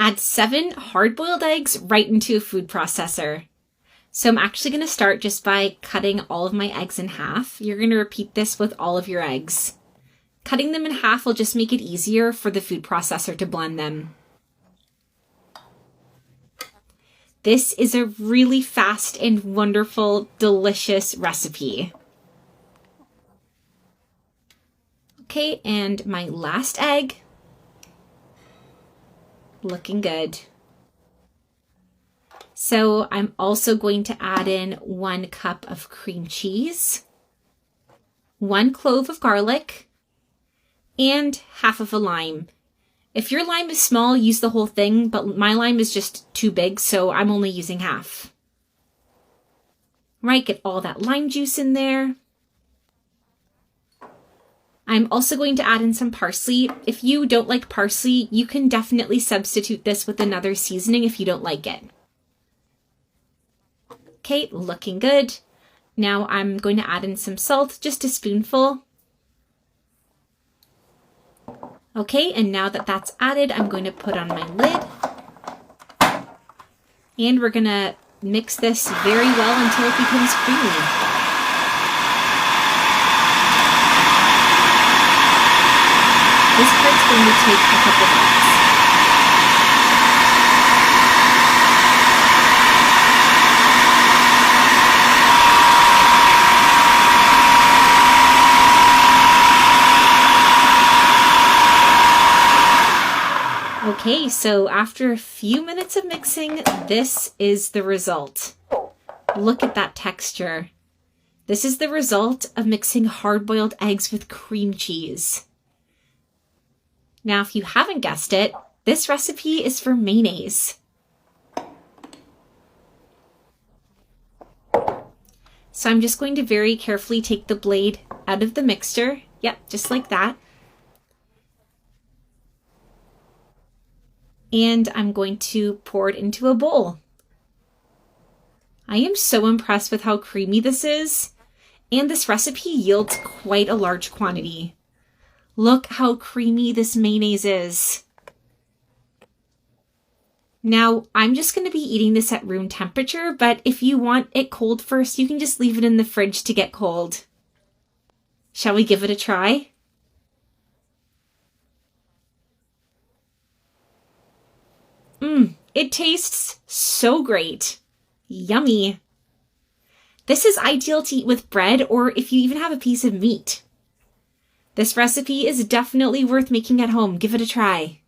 Add 7 hard-boiled eggs right into a food processor. So I'm actually going to start just by cutting all of my eggs in half. You're going to repeat this with all of your eggs. Cutting them in half will just make it easier for the food processor to blend them. This is a really fast and wonderful, delicious recipe. Okay, and my last egg. Looking good. So I'm also going to add in 1 cup of cream cheese, 1 clove of garlic, and half of a lime. If your lime is small, use the whole thing, but my lime is just too big, so I'm only using half. Right, get all that lime juice in there. I'm also going to add in some parsley. If you don't like parsley, you can definitely substitute this with another seasoning if you don't like it. Okay, looking good. Now I'm going to add in some salt, just a spoonful. Okay, and now that that's added, I'm going to put on my lid. And we're going to mix this very well until it becomes creamy. This part's going to take a couple minutes. Okay, so after a few minutes of mixing, this is the result. Look at that texture. This is the result of mixing hard-boiled eggs with cream cheese. Now, if you haven't guessed it, this recipe is for mayonnaise. So I'm just going to very carefully take the blade out of the mixture. Yep, just like that. And I'm going to pour it into a bowl. I am so impressed with how creamy this is, and this recipe yields quite a large quantity. Look how creamy this mayonnaise is. Now, I'm just going to be eating this at room temperature, but if you want it cold first, you can just leave it in the fridge to get cold. Shall we give it a try? It tastes so great. Yummy. This is ideal to eat with bread or if you even have a piece of meat. This recipe is definitely worth making at home. Give it a try.